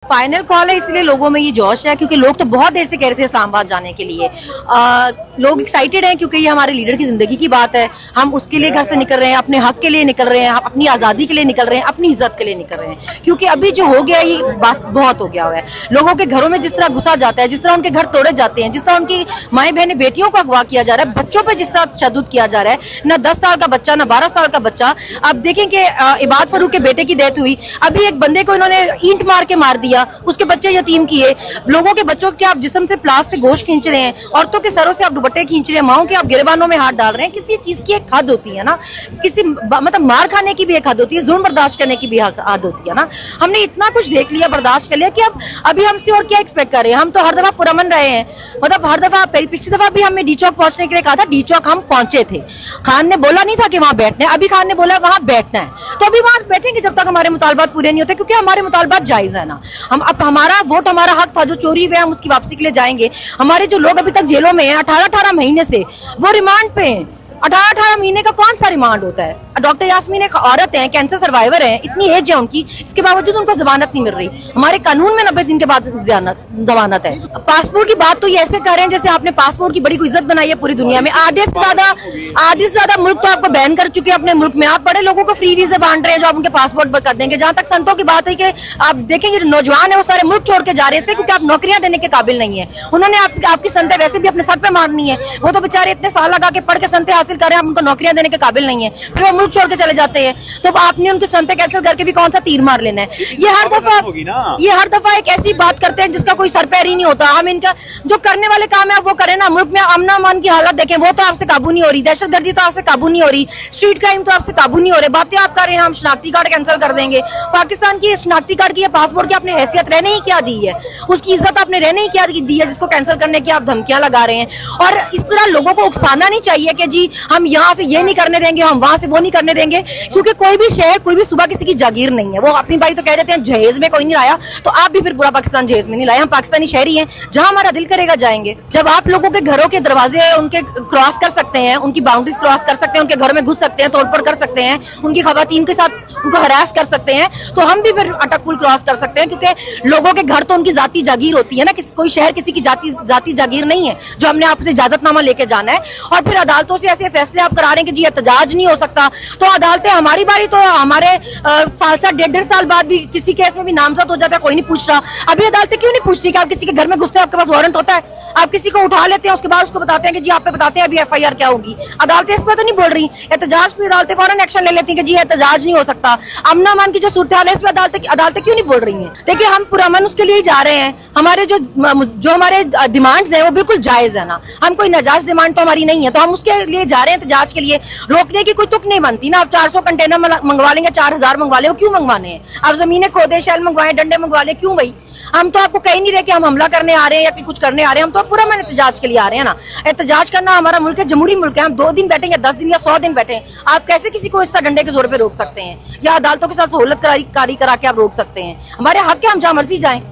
Final call है, इसलिए लोगों में ये जोश है क्योंकि लोग तो बहुत देर से कह रहे थे इस्लामाबाद जाने के लिए। लोग एक्साइटेड हैं क्योंकि ये हमारे लीडर की जिंदगी की बात है। हम उसके लिए घर से निकल रहे हैं, अपने हक के लिए निकल रहे हैं, अपनी आजादी के लिए निकल रहे हैं, अपनी इज्जत के लिए निकल रहे हैं। क्योंकि अभी जो हो गया ये बस बहुत हो गया है। लोगों के घरों में जिस तरह घुसा जाता है, जिस तरह उनके घर तोड़े जाते हैं, जिस तरह उनकी माएं बहनें बेटियों को अगवा किया जा रहा है, बच्चों पर जिस तरह तशद्दुद किया जा रहा है, ना 10 साल का बच्चा ना 12 साल का बच्चा। अब देखें कि इबाद फरूक के बेटे की डेथ हुई, अभी एक बंदे को इन्होंने ईंट मार के मार दिया, उसके बच्चे यतीम किए। लोगों के बच्चों के आप जिस्म से प्लास से गोश्त खींच रहे हैं, औरतों के सरों से आप दुपट्टे खींच रहे हैं, माओं के आप गिरबानों में हाथ डाल रहे हैं। किसी चीज की एक हद होती है ना, किसी मतलब मार खाने की भी एक हद होती है, जुल्म बर्दाश्त करने की भी हद होती है ना। हमने इतना कुछ देख लिया, बर्दाश्त कर लिया कि अब अभी हमसे और क्या एक्सपेक्ट कर रहे हैं। हम तो हर दफा पुरअमन रहे हैं, मतलब हर दफा पिछली दफा भी हमें डी चौक पहुंचने के लिए कहा था, डी चौक हम पहुंचे थे। खान ने बोला नहीं था कि वहां बैठना है, अभी खान ने बोला वहां बैठना है, तो अभी वहां बैठेंगे जब तक हमारे मुतालबात पूरे नहीं होते, क्योंकि हमारे मुतालबात जायज है ना। हम अब हमारा वोट हमारा हक था, जो चोरी हुए हम उसकी वापसी के लिए जाएंगे। हमारे जो लोग अभी तक जेलों में हैं 18-18 महीने से, वो रिमांड पे हैं। 18-18 महीने का कौन सा रिमांड होता है? डॉक्टर यास्मीन एक औरत है, कैंसर सर्वाइवर है, इतनी एज है उनकी, इसके बावजूद उनको जमानत नहीं मिल रही। हमारे कानून में 90 दिन के बाद जमानत है। पासपोर्ट की बात तो ये ऐसे कर रहे हैं जैसे आपने पासपोर्ट की बड़ी कोई इज्जत बनाई है पूरी दुनिया में। आधे से ज्यादा मुल्क तो आपको बैन कर चुके हैं अपने मुल्क में। आप बड़े लोगों को फ्री वीजे बांट रहे हैं जो आप उनके पासपोर्ट पर कर देंगे। जहां तक संतों की बात है कि आप देखेंगे जो नौजवान है वो सारे मुल्क छोड़ के जा रहे हैं इसलिए क्योंकि आप नौकरियां देने के काबिल नहीं है। उन्होंने आपकी संतें वैसे भी अपने सर पे मारनी है, वो तो बेचारे इतने साल लगा के पढ़ के संतें हासिल कर रहे हैं, आप उनको नौकरियां देने के काबिल नहीं है, फिर वो मुल्क छोड़ के चले जाते हैं। तो आपने उनकी संतें कैंसिल करके भी कौन सा तीर मार लेना है? ये हर दफा एक ऐसी बात करते हैं जिसका कोई सर पैर ही नहीं होता। हम इनका जो करने वाले काम है वो करें ना। मुल्क में अमन अमान की हालत देखें, वो तो आपसे काबू नहीं हो रही। दहशतगर्दी तो आपसे काबू नहीं हो रही, स्ट्रीट क्राइम तो आपसे काबू नहीं हो रहे। बातें आप कर रहे हैं हम शनाख्ती कार्ड कैंसिल कर देंगे। पाकिस्तान की शनाख्ती कार्ड की या पासपोर्ट की आपने हैसियत रहने ही क्या दी है, उसकी इज्जत आपने रहने ही क्या दी है जिसको कैंसिल करने की आप धमकियां लगा रहे हैं। और इस तरह लोगों को उकसाना नहीं चाहिए कि जी हम यहाँ से ये नहीं करने देंगे, हम वहां से वो नहीं करने देंगे, क्योंकि कोई भी शहर कोई भी सुबह किसी की जागीर नहीं है। वो अपनी भाई तो कह देते हैं जहेज में कोई नहीं लाया, तो आप भी फिर पूरा पाकिस्तान जहेज में नहीं लाए। हम पाकिस्तानी शहरी हैं, जहां हमारा दिल करेगा जाएंगे। जब आप लोगों के घरों के दरवाजे उनके क्रॉस कर सकते हैं, उनकी बाउंड्रीज क्रॉस कर सकते हैं, उनके घर में घुस सकते हैं, तोड़फोड़ कर सकते हैं, उनकी खवातीन के साथ उनको हरास कर सकते हैं, तो हम भी फिर अटकपुल क्रॉस कर सकते हैं। क्योंकि लोगों के घर तो उनकी जाती जागीर होती है ना, कोई शहर किसी की जाती जागीर नहीं है जो हमने आपसे इजाजतनामा लेके जाना है। और फिर अदालतों से ऐसे फैसले आप करा रहे हैं कि जी एहतजाज नहीं हो सकता, तो अदालतें हमारी बारी तो हमारे साल 1.5 साल बाद भी किसी केस में भी नामजद हो जाता है, कोई नहीं पूछ रहा। अभी अदालतें क्यों नहीं पूछती कि आप किसी के घर में घुसते हैं, आपके पास वारंट होता है, आप किसी को उठा लेते हैं, उसके बाद उसको बताते हैं कि जी आप पे बताते हैं अभी FIR क्या होगी। अदालतें इस पर तो नहीं बोल रही। एहतजाज पे अदालतें फौरन एक्शन ले लेती हैं कि जी एहतजाज नहीं हो सकता। अमन अमान की जो सूरत हाल है इस पर अदालतें क्यों नहीं बोल रही हैं? देखिए हम पुरअमन उसके लिए ही जा रहे हैं। हमारे जो हमारे डिमांड्स हैं वो बिल्कुल जायज है ना, हम कोई नाजायज डिमांड तो हमारी नहीं है, तो हम उसके लिए जा रहे हैं। एहतजाज के लिए रोकने की कोई तुक नहीं बनती ना। आप 400 कंटेनर मंगवा लेंगे, 4000 मंगवा ले, क्यों मंगवाने हैं? आप जमीनें खोदे, शैल मंगवाए, डंडे मंगवा ले, क्यों भाई? हम तो आपको कह नहीं रहे कि हम हमला करने आ रहे हैं या कि कुछ करने आ रहे हैं, हम तो पूरा मन एहतजाज के लिए आ रहे हैं ना। एहतजाज करना हमारा मुल्क है, जमहूरी मुल्क है। हम 2 दिन बैठे या 10 दिन या 100 दिन बैठे, आप कैसे किसी को इस डंडे के जोर पे रोक सकते हैं या अदालतों के साथ सहूलत कारी करा के आप रोक सकते हैं? हमारे हक है, हम जहां मर्जी जाएं।